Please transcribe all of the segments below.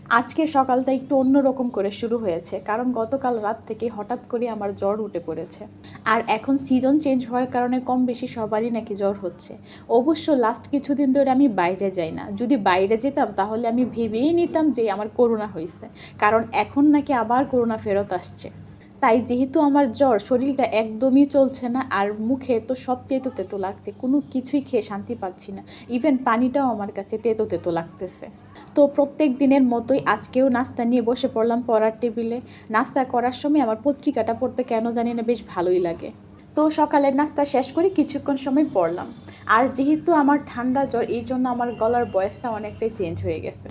আজকে সকালটা একটু অন্যরকম করে শুরু হয়েছে, কারণ গতকাল রাত থেকে হঠাৎ করে আমার জ্বর উঠে পড়েছে। আর এখন সিজন চেঞ্জ হওয়ার কারণে কম বেশি সবারই নাকি জ্বর হচ্ছে। অবশ্য লাস্ট কিছুদিন ধরে আমি বাইরে যাই না, যদি বাইরে যেতাম তাহলে আমি ভেবেই নিতাম যে আমার করোনা হয়েছে, কারণ এখন নাকি আবার করোনা ফেরত আসছে। তাই যেহেতু আমার জ্বর, শরীরটা একদমই চলছে না, আর মুখে তো সব তেতো তেতো লাগছে, কোনো কিছুই খেয়ে শান্তি পাচ্ছি না। ইভেন পানিটাও আমার কাছে তেতো তেতো লাগতেছে। তো প্রত্যেক দিনের মতোই আজকেও নাস্তা নিয়ে বসে পড়লাম পড়ার টেবিলে। নাস্তা করার সময় আমার পত্রিকাটা পড়তে কেন জানি না বেশ ভালোই লাগে। তো সকালের নাস্তা শেষ করে কিছুক্ষণ সময় পড়লাম। আর যেহেতু আমার ঠান্ডা জ্বর, এই জন্য আমার গলার ভয়েসটা অনেকটাই চেঞ্জ হয়ে গেছে।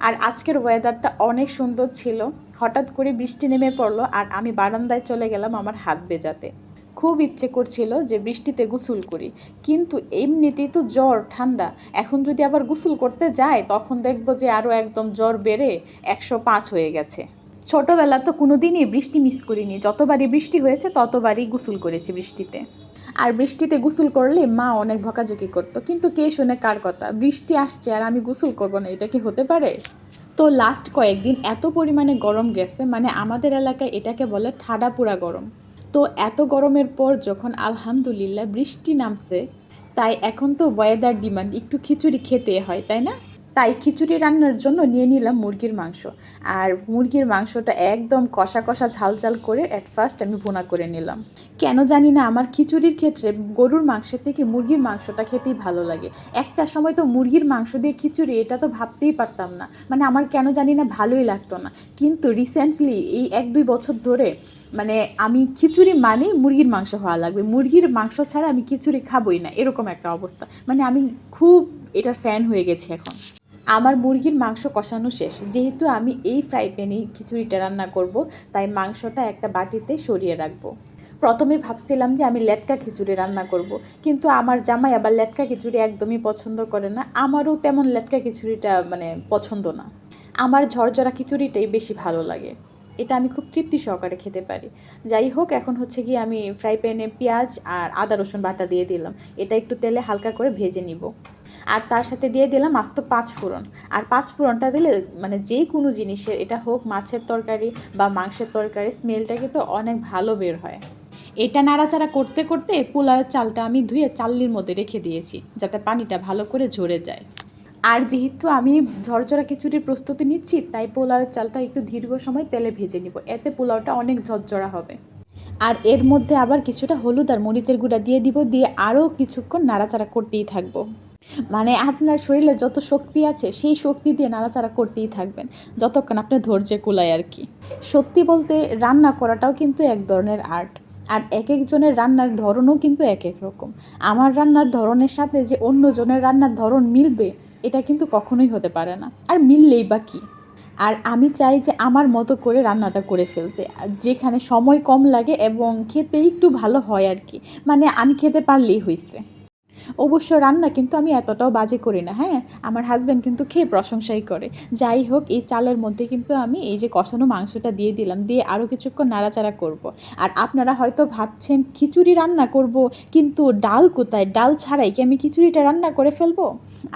আর আজকের ওয়েদারটা অনেক সুন্দর ছিল। হঠাৎ করে বৃষ্টি নেমে পড়লো আর আমি বারান্দায় চলে গেলাম আমার হাত ভেজাতে। খুব ইচ্ছে করছিল যে বৃষ্টিতে গোসল করি, কিন্তু এমনিতেই তো জ্বর ঠান্ডা, এখন যদি আবার গোসল করতে যাই তখন দেখবো যে আরও একদম জ্বর বেড়ে 105 হয়ে গেছে। ছোটবেলা তো কোনোদিনই বৃষ্টি মিস করিনি, যতবারই বৃষ্টি হয়েছে ততবারই গোসল করেছি বৃষ্টিতে। আর বৃষ্টিতে গোসল করলে মা অনেক বকাঝকি করতো, কিন্তু কে শুনে কার কথা, বৃষ্টি আসছে আর আমি গোসল করবো না, এটা কি হতে পারে? তো লাস্ট কয়েকদিন এত পরিমাণে গরম গেছে, মানে আমাদের এলাকায় এটাকে বলে ঠাডা পুরা গরম। তো এত গরমের পর যখন আলহামদুলিল্লাহ বৃষ্টি নামছে, তাই এখন তো ওয়েদার ডিমান্ড একটু খিচুড়ি খেতে হয়, তাই না? তাই খিচুড়ি রান্নার জন্য নিয়ে নিলাম মুরগির মাংস। আর মুরগির মাংসটা একদম কষা কষা ঝাল ঝাল করে অ্যাট ফার্স্ট আমি ভুনা করে নিলাম। কেন জানি না আমার খিচুড়ির ক্ষেত্রে গরুর মাংসের থেকে মুরগির মাংসটা খেতেই ভালো লাগে। একটা সময় তো মুরগির মাংস দিয়ে খিচুড়ি, এটা তো ভাবতেই পারতাম না, মানে আমার কেন জানি না ভালোই লাগতো না। কিন্তু রিসেন্টলি এই 1-2 বছর ধরে মানে আমি খিচুড়ি মানে মুরগির মাংস হওয়া লাগবে, মুরগির মাংস ছাড়া আমি খিচুড়ি খাবই না, এরকম একটা অবস্থা। মানে আমি খুব এটার ফ্যান হয়ে গেছি এখন। আমার মুরগির মাংস কষানো শেষ, যেহেতু আমি এই ফ্রাই প্যানেই খিচুড়িটা রান্না করব, তাই মাংসটা একটা বাটিতে সরিয়ে রাখবো। প্রথমে ভাবছিলাম যে আমি লেটকা খিচুড়ি রান্না করব, কিন্তু আমার জামাই আবার লেটকা খিচুড়ি একদমই পছন্দ করে না, আমারও তেমন লেটকা খিচুড়িটা মানে পছন্দ না। আমার ঝরঝরা খিচুড়িটাই বেশি ভালো লাগে, এটা আমি খুব তৃপ্তি সহকারে খেতে পারি। যাই হোক, এখন হচ্ছে কি আমি ফ্রাই প্যানে পেঁয়াজ আর আদা রসুন বাটা দিয়ে দিলাম, এটা একটু তেলে হালকা করে ভেজে নিব। আর তার সাথে দিয়ে দিলাম আস্ত 5 ফোড়ন। আর 5 ফোড়নটা দিলে মানে যে কোনো জিনিসের, এটা হোক মাছের তরকারি বা মাংসের তরকারি, স্মেলটা কিন্তু অনেক ভালো বের হয়। এটা নাড়াচাড়া করতে করতে পোলাওয়ের চালটা আমি ধুয়ে চালনির মধ্যে রেখে দিয়েছি, যাতে পানিটা ভালো করে ঝরে যায়। আর যেহেতু আমি ঝরঝরা খিচুড়ির প্রস্তুতি নিচ্ছি, তাই পোলাওয়ের চালটা একটু দীর্ঘ সময় তেলে ভেজে নিব, এতে পোলাওটা অনেক ঝরঝরা হবে। আর এর মধ্যে আবার কিছুটা হলুদ আর মরিচের গুঁড়া দিয়ে দিব, দিয়ে আরও কিছুক্ষণ নাড়াচাড়া করতেই থাকবো। মানে আপনার শরীরে যত শক্তি আছে সেই শক্তি দিয়ে নাড়াচাড়া করতেই থাকবেন, যতক্ষণ আপনার ধৈর্যে কুলায় আর কি। সত্যি বলতে রান্না করাটাও কিন্তু এক ধরনের আর্ট। আর এক একজনের রান্নার ধরনও কিন্তু এক এক রকম। আমার রান্নার ধরনের সাথে যে অন্য জনের রান্নার ধরন মিলবে, এটা কিন্তু কখনোই হতে পারে না, আর মিললেই বা কী। আর আমি চাই যে আমার মতো করে রান্নাটা করে ফেলতে, আর যেখানে সময় কম লাগে এবং খেতে একটু ভালো হয় আর কি, মানে আমি খেতে পারলেই হয়েছে। অবশ্য রান্না কিন্তু আমি এতটাও বাজে করি না, হ্যাঁ। আমার হাজব্যান্ড কিন্তু খেয়ে প্রশংসাই করে। যাই হোক, এই চালের মধ্যে কিন্তু আমি এই যে কষানো মাংসটা দিয়ে দিলাম, দিয়ে আরও কিছুক্ষণ নাড়াচাড়া করব। আর আপনারা হয়তো ভাবছেন খিচুড়ি রান্না করব, কিন্তু ডাল কোথায়, ডাল ছাড়াই কি আমি খিচুড়িটা রান্না করে ফেলবো?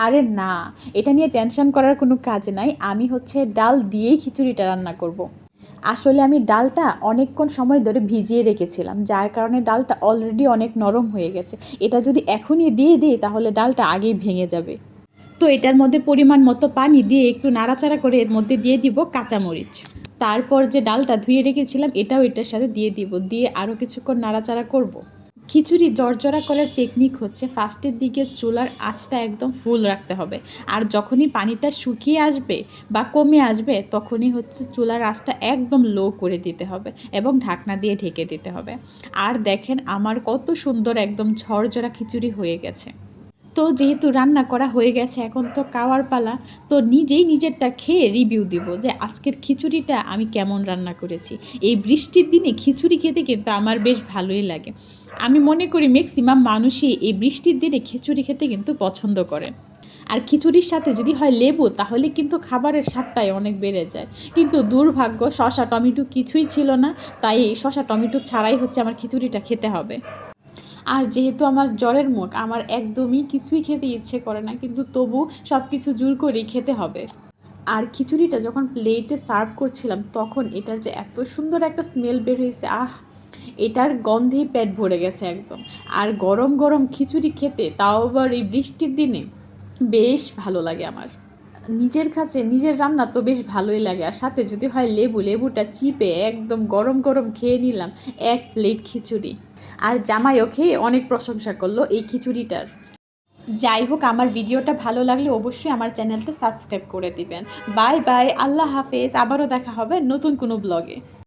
আরে না, এটা নিয়ে টেনশন করার কোনো কাজ নাই, আমি হচ্ছে ডাল দিয়েই খিচুড়িটা রান্না করব। আসলে আমি ডালটা অনেকক্ষণ সময় ধরে ভিজিয়ে রেখেছিলাম, যার কারণে ডালটা অলরেডি অনেক নরম হয়ে গেছে। এটা যদি এখনই দিয়ে দিই তাহলে ডালটা আগেই ভেঙে যাবে। তো এটার মধ্যে পরিমাণ মতো পানি দিয়ে একটু নাড়াচাড়া করে এর মধ্যে দিয়ে দিব কাঁচামরিচ। তারপর যে ডালটা ধুয়ে রেখেছিলাম এটাও এটার সাথে দিয়ে দিব, দিয়ে আরও কিছুক্ষণ নাড়াচাড়া করব। খিচুড়ি জর্জরা করার টেকনিক হচ্ছে ফার্স্টের দিকে চুলার আঁচটা একদম ফুল রাখতে হবে, আর যখনই পানিটা শুকিয়ে আসবে বা কমে আসবে তখনই হচ্ছে চুলার আঁচটা একদম লো করে দিতে হবে এবং ঢাকনা দিয়ে ঢেকে দিতে হবে। আর দেখেন আমার কত সুন্দর একদম ঝরঝরা খিচুড়ি হয়ে গেছে। তো যেহেতু রান্না করা হয়ে গেছে, এখন তো খাওয়ার পালা। তো নিজেই নিজেরটা খেয়ে রিভিউ দিব যে আজকের খিচুড়িটা আমি কেমন রান্না করেছি। এই বৃষ্টির দিনে খিচুড়ি খেতে কিন্তু আমার বেশ ভালোই লাগে। আমি মনে করি ম্যাক্সিমাম মানুষই এই বৃষ্টির দিনে খিচুড়ি খেতে কিন্তু পছন্দ করে। আর খিচুড়ির সাথে যদি হয় লেবু, তাহলে কিন্তু খাবারের স্বাদটাই অনেক বেড়ে যায়। কিন্তু দুর্ভাগ্য, শসা টমেটো কিছুই ছিল না, তাই শসা টমেটো ছাড়াই হচ্ছে আমার খিচুড়িটা খেতে হবে। আর যেহেতু আমার জ্বরের মুখ, আমার একদমই কিছুই খেতে ইচ্ছে করে না, কিন্তু তবু সব কিছু জোর করেই খেতে হবে। আর খিচুড়িটা যখন প্লেটে সার্ভ করছিলাম তখন এটার যে এত সুন্দর একটা স্মেল বের হয়েছে, এটার গন্ধেই পেট ভরে গেছে একদম। আর গরম গরম খিচুড়ি খেতে, তাও আবার এই বৃষ্টির দিনে, বেশ ভালো লাগে আমার। নিজের কাছে নিজের রান্না তো বেশ ভালোই লাগে, আর সাথে যদি হয় লেবুটা চিপে একদম গরম গরম খেয়ে নিলাম এক প্লেট খিচুড়ি। আর জামাইও খেয়ে অনেক প্রশংসা করলো এই খিচুড়িটার। যাই হোক, আমার ভিডিওটা ভালো লাগলে অবশ্যই আমার চ্যানেলটা সাবস্ক্রাইব করে দিবেন। বাই বাই, আল্লাহ হাফেজ, আবারও দেখা হবে নতুন কোনো ব্লগে।